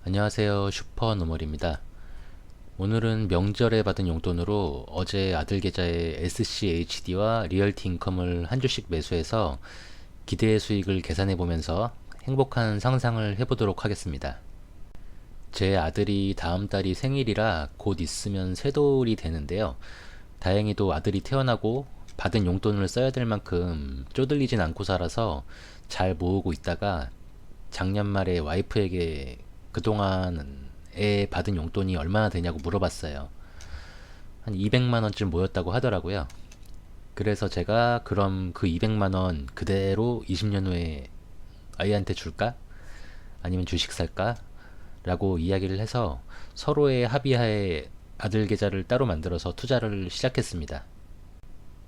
안녕하세요. 슈퍼노멀입니다. 오늘은 명절에 받은 용돈으로 어제 아들 계좌에 SCHD와 리얼티 인컴을 한 주씩 매수해서 기대 수익을 계산해 보면서 행복한 상상을 해보도록 하겠습니다. 제 아들이 다음 달이 생일이라 곧 있으면 세돌이 되는데요. 다행히도 아들이 태어나고 받은 용돈을 써야 될 만큼 쪼들리진 않고 살아서 잘 모으고 있다가 작년 말에 와이프에게 그동안 애 받은 용돈이 얼마나 되냐고 물어봤어요. 한 200만 원쯤 모였다고 하더라고요. 그래서 제가 그럼 그 200만 원 그대로 20년 후에 아이한테 줄까? 아니면 주식 살까? 라고 이야기를 해서 서로의 합의하에 아들 계좌를 따로 만들어서 투자를 시작했습니다.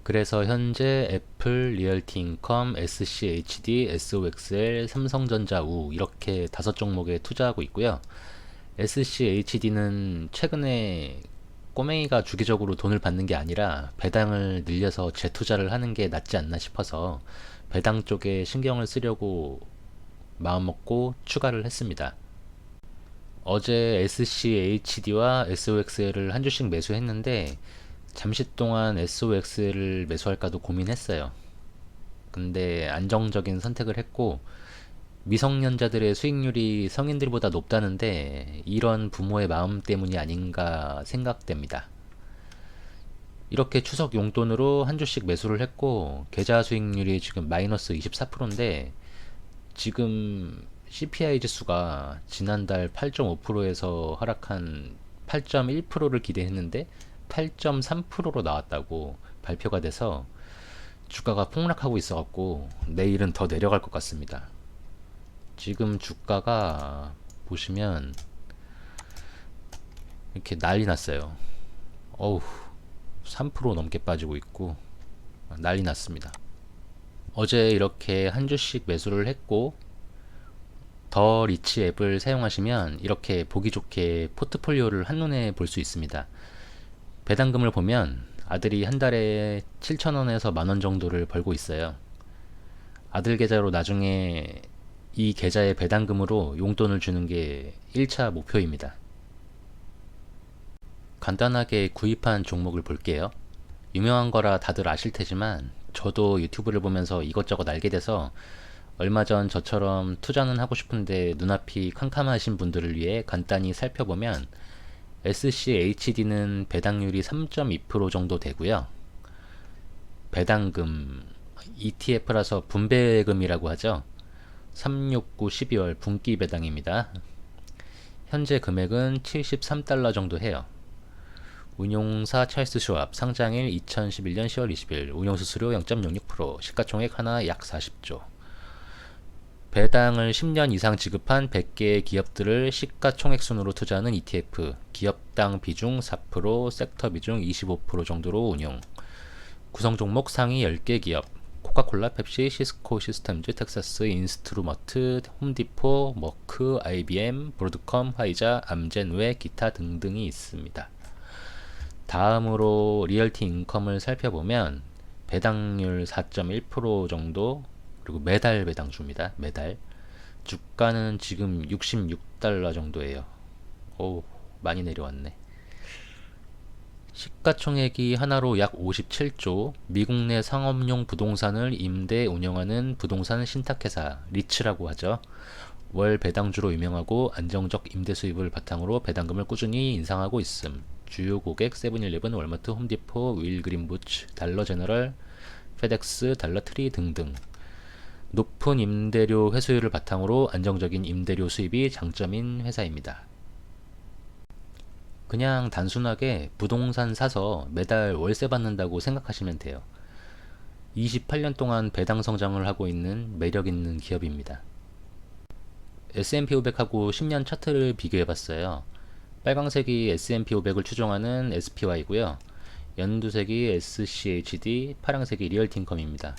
그래서 현재 애플, 리얼티 인컴, SCHD, SOXL, 삼성전자, 우 이렇게 5종목에 투자하고 있고요. SCHD는 최근에 꼬맹이가 주기적으로 돈을 받는 게 아니라 배당을 늘려서 재투자를 하는 게 낫지 않나 싶어서 배당 쪽에 신경을 쓰려고 마음먹고 추가를 했습니다. 어제 SCHD와 SOXL을 한 주씩 매수했는데 잠시 동안 SOX를 매수할까도 고민했어요. 근데 안정적인 선택을 했고 미성년자들의 수익률이 성인들보다 높다는데 이런 부모의 마음 때문이 아닌가 생각됩니다. 이렇게 추석 용돈으로 한 주씩 매수를 했고 계좌 수익률이 지금 마이너스 24%인데 지금 CPI 지수가 지난달 8.5%에서 하락한 8.1%를 기대했는데 8.3%로 나왔다고 발표가 돼서 주가가 폭락하고 있어갖고 내일은 더 내려갈 것 같습니다. 지금 주가가 보시면 이렇게 난리 났어요. 어우, 3% 넘게 빠지고 있고 난리 났습니다. 어제 이렇게 한 주씩 매수를 했고 더 리치 앱을 사용하시면 이렇게 보기 좋게 포트폴리오를 한눈에 볼 수 있습니다. 배당금을 보면 아들이 한 달에 7,000원에서 만원 정도를 벌고 있어요. 아들 계좌로 나중에 이 계좌의 배당금으로 용돈을 주는 게 1차 목표입니다. 간단하게 구입한 종목을 볼게요. 유명한 거라 다들 아실 테지만 저도 유튜브를 보면서 이것저것 알게 돼서 얼마 전 저처럼 투자는 하고 싶은데 눈앞이 캄캄하신 분들을 위해 간단히 살펴보면 SCHD는 배당률이 3.2% 정도 되고요. 배당금 ETF라서 분배금이라고 하죠. 369 12월 분기 배당입니다. 현재 금액은 73달러 정도 해요. 운용사 찰스 슈왑 상장일 2011년 10월 20일 운용수수료 0.06% 시가총액 하나 약 40조 배당을 10년 이상 지급한 100개의 기업들을 시가총액 순으로 투자하는 ETF 기업당 비중 4% 섹터 비중 25% 정도로 운용 구성 종목 상위 10개 기업 코카콜라, 펩시, 시스코 시스템즈, 텍사스 인스트루먼트, 홈디포, 머크, IBM, 브로드컴, 화이자, 암젠 외 기타 등등이 있습니다. 다음으로 리얼티 인컴을 살펴보면 배당률 4.1% 정도 그리고 매달 배당 줍니다. 매달 주가는 지금 66달러 정도예요. 오, 많이 내려왔네. 시가총액이 하나로 약 57조, 미국 내 상업용 부동산을 임대 운영하는 부동산 신탁회사 리츠라고 하죠. 월 배당주로 유명하고 안정적 임대 수입을 바탕으로 배당금을 꾸준히 인상하고 있음. 주요 고객 세븐일레븐, 월마트, 홈디포, 윌그린부츠, 달러제너럴, 페덱스, 달러트리 등등. 높은 임대료 회수율을 바탕으로 안정적인 임대료 수입이 장점인 회사입니다. 그냥 단순하게 부동산 사서 매달 월세 받는다고 생각하시면 돼요. 28년 동안 배당 성장을 하고 있는 매력 있는 기업입니다. S&P 500하고 10년 차트를 비교해봤어요. 빨강색이 S&P 500을 추종하는 SPY고요. 연두색이 SCHD, 파랑색이 리얼틴컴입니다.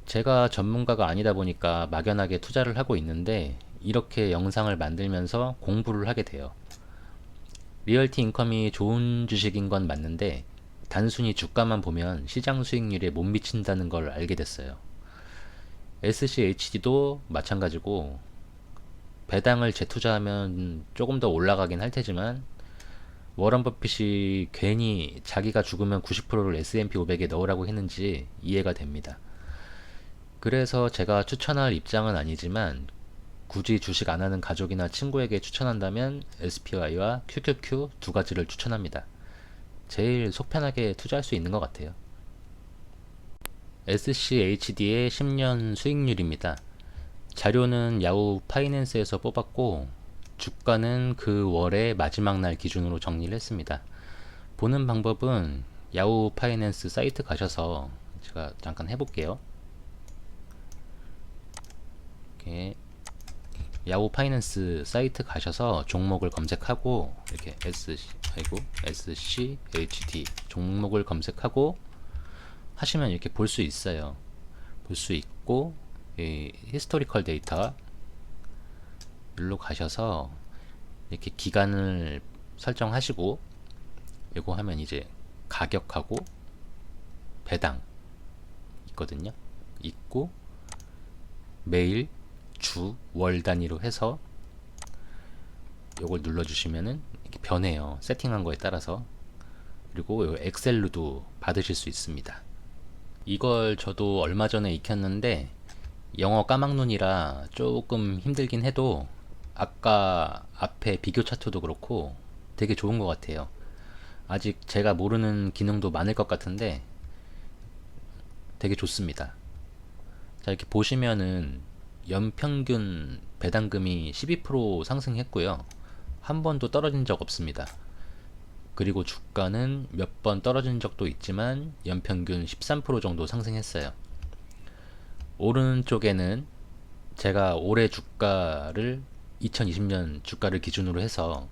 제가 전문가가 아니다 보니까 막연하게 투자를 하고 있는데 이렇게 영상을 만들면서 공부를 하게 돼요. 리얼티 인컴이 좋은 주식인 건 맞는데 단순히 주가만 보면 시장 수익률에 못 미친다는 걸 알게 됐어요. SCHD도 마찬가지고 배당을 재투자하면 조금 더 올라가긴 할 테지만 워런 버핏이 괜히 자기가 죽으면 90%를 S&P 500에 넣으라고 했는지 이해가 됩니다. 그래서 제가 추천할 입장은 아니지만 굳이 주식 안 하는 가족이나 친구에게 추천한다면 SPY와 QQQ 두 가지를 추천합니다. 제일 속 편하게 투자할 수 있는 것 같아요. SCHD의 10년 수익률입니다. 자료는 야후 파이낸스에서 뽑았고 주가는 그 월의 마지막 날 기준으로 정리를 했습니다. 보는 방법은 야후 파이낸스 사이트 가셔서 제가 잠깐 해볼게요. 이렇게 야후 파이낸스 사이트 가셔서 종목을 검색하고 이렇게 SCHD 종목을 검색하고 하시면 이렇게 볼 수 있어요. 볼 수 있고 이 히스토리컬 데이터 일로 가셔서 이렇게 기간을 설정하시고 이거 하면 이제 가격하고 배당 있거든요. 있고 매일 주, 월 단위로 해서 요걸 눌러주시면은 이렇게 변해요. 세팅한 거에 따라서. 그리고 요 엑셀로도 받으실 수 있습니다. 이걸 저도 얼마 전에 익혔는데 영어 까막눈이라 조금 힘들긴 해도 아까 앞에 비교 차트도 그렇고 되게 좋은 것 같아요. 아직 제가 모르는 기능도 많을 것 같은데 되게 좋습니다. 자, 이렇게 보시면은 연평균 배당금이 12% 상승했고요. 한 번도 떨어진 적 없습니다. 그리고 주가는 몇 번 떨어진 적도 있지만 연평균 13% 정도 상승했어요. 오른쪽에는 제가 올해 주가를 2020년 주가를 기준으로 해서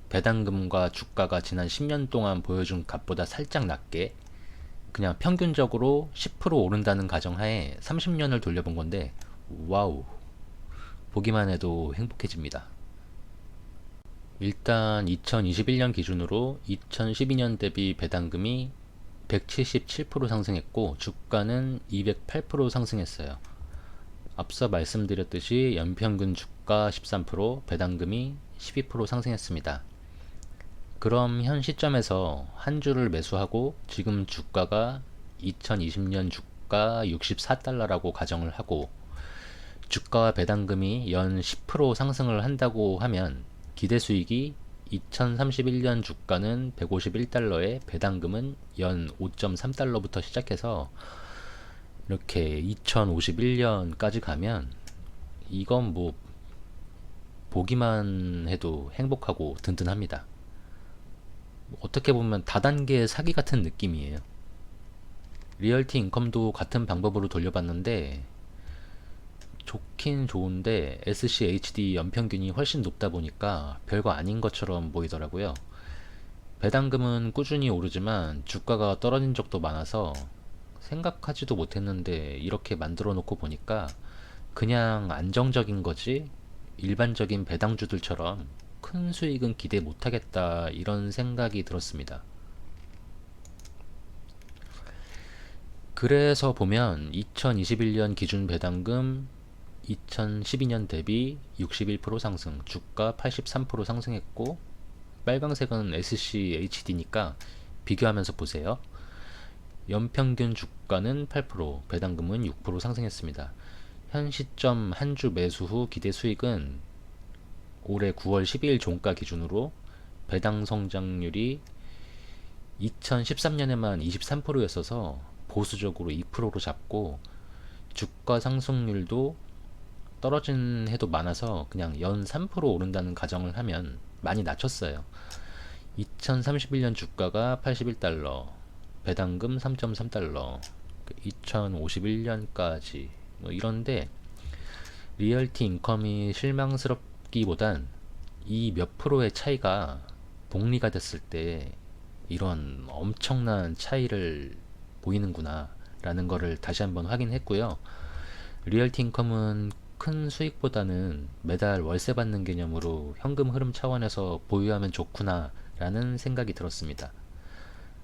배당금과 주가가 지난 10년 동안 보여준 값보다 살짝 낮게 그냥 평균적으로 10% 오른다는 가정하에 30년을 돌려본 건데 와우, 보기만 해도 행복해집니다. 일단 2021년 기준으로 2012년 대비 배당금이 177% 상승했고 주가는 208% 상승했어요. 앞서 말씀드렸듯이 연평균 주가 13%, 배당금이 12% 상승했습니다. 그럼 현 시점에서 한 주를 매수하고 지금 주가가 2020년 주가 64달러라고 가정을 하고 주가와 배당금이 연 10% 상승을 한다고 하면 기대 수익이 2031년 주가는 151달러에 배당금은 연 5.3달러부터 시작해서 이렇게 2051년까지 가면 이건 뭐 보기만 해도 행복하고 든든합니다. 어떻게 보면 다단계 사기 같은 느낌이에요. 리얼티 인컴도 같은 방법으로 돌려봤는데 좋긴 좋은데 SCHD 연평균이 훨씬 높다 보니까 별거 아닌 것처럼 보이더라고요. 배당금은 꾸준히 오르지만 주가가 떨어진 적도 많아서 생각하지도 못했는데 이렇게 만들어 놓고 보니까 그냥 안정적인 거지 일반적인 배당주들처럼 큰 수익은 기대 못하겠다 이런 생각이 들었습니다. 그래서 보면 2021년 기준 배당금 2012년 대비 61% 상승, 주가 83% 상승했고 빨강색은 SCHD니까 비교하면서 보세요. 연평균 주가는 8%, 배당금은 6% 상승했습니다. 현 시점 한 주 매수 후 기대 수익은 올해 9월 12일 종가 기준으로 배당 성장률이 2013년에만 23%였어서 보수적으로 2%로 잡고 주가 상승률도 떨어진 해도 많아서 그냥 연 3% 오른다는 가정을 하면 많이 낮췄어요. 2031년 주가가 81달러, 배당금 3.3달러, 2051년까지 뭐 이런데 리얼티 인컴이 실망스럽기보단 이 몇 프로의 차이가 복리가 됐을 때 이런 엄청난 차이를 보이는구나 라는 거를 다시 한번 확인했고요. 리얼티 인컴은 큰 수익보다는 매달 월세 받는 개념으로 현금 흐름 차원에서 보유하면 좋구나 라는 생각이 들었습니다.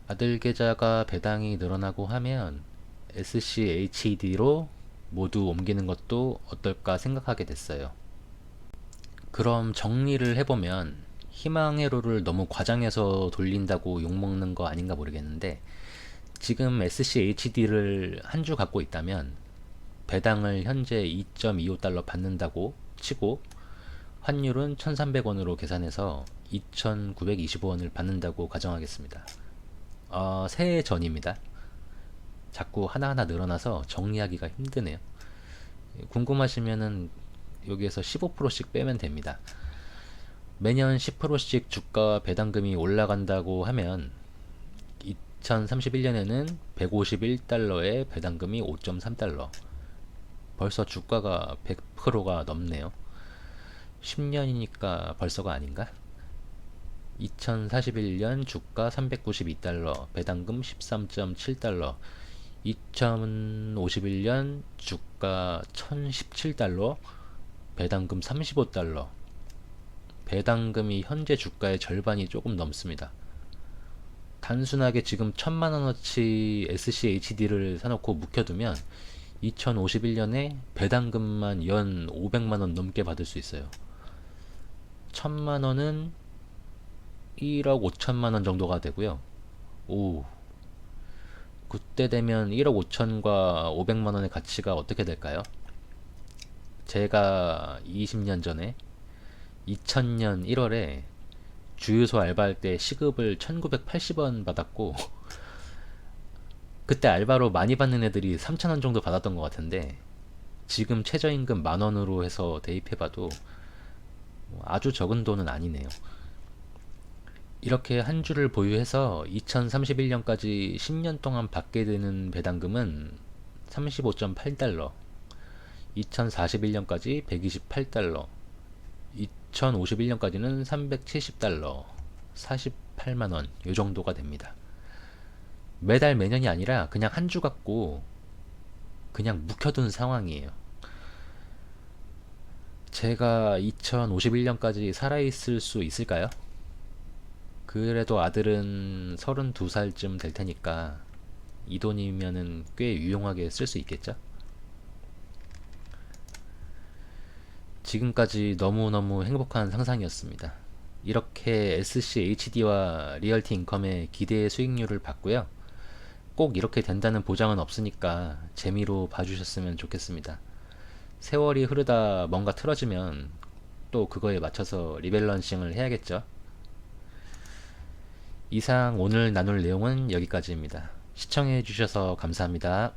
아들 계좌가 배당이 늘어나고 하면 SCHD로 모두 옮기는 것도 어떨까 생각하게 됐어요. 그럼 정리를 해보면 희망회로를 너무 과장해서 돌린다고 욕먹는 거 아닌가 모르겠는데, 지금 SCHD를 한 주 갖고 있다면 배당을 현재 2.25달러 받는다고 치고 환율은 1,300원으로 계산해서 2,925원을 받는다고 가정하겠습니다. 새해 전입니다. 자꾸 하나하나 늘어나서 정리하기가 힘드네요. 궁금하시면은 여기에서 15%씩 빼면 됩니다. 매년 10%씩 주가 배당금이 올라간다고 하면 2031년에는 151달러에 배당금이 5.3달러. 벌써 주가가 100%가 넘네요. 10년이니까 벌써가 아닌가? 2041년 주가 392달러, 배당금 13.7달러. 2051년 주가 1017달러, 배당금 35달러. 배당금이 현재 주가의 절반이 조금 넘습니다. 단순하게 지금 1000만원어치 SCHD를 사놓고 묵혀두면 2051년에 배당금만 연 500만원 넘게 받을 수 있어요. 1000만원은 1억 5천만원 정도가 되고요. 오, 그때 되면 1억 5천과 500만원의 가치가 어떻게 될까요? 제가 20년 전에 2000년 1월에 주유소 알바할 때 시급을 1980원 받았고 그때 알바로 많이 받는 애들이 3000원 정도 받았던 것 같은데, 지금 최저임금 10,000원으로 해서 대입해봐도 아주 적은 돈은 아니네요. 이렇게 한 주를 보유해서 2031년까지 10년 동안 받게 되는 배당금은 35.8달러, 2041년까지 128달러, 2051년까지는 370달러, 48만원 요 정도가 됩니다. 매달 매년이 아니라 그냥 한 주 갖고 그냥 묵혀둔 상황이에요. 제가 2051년까지 살아있을 수 있을까요? 그래도 아들은 32살쯤 될 테니까 이 돈이면은 꽤 유용하게 쓸 수 있겠죠? 지금까지 너무너무 행복한 상상이었습니다. 이렇게 SCHD와 리얼티 인컴의 기대의 수익률을 봤고요. 꼭 이렇게 된다는 보장은 없으니까 재미로 봐주셨으면 좋겠습니다. 세월이 흐르다 뭔가 틀어지면 또 그거에 맞춰서 리밸런싱을 해야겠죠. 이상 오늘 나눌 내용은 여기까지입니다. 시청해주셔서 감사합니다.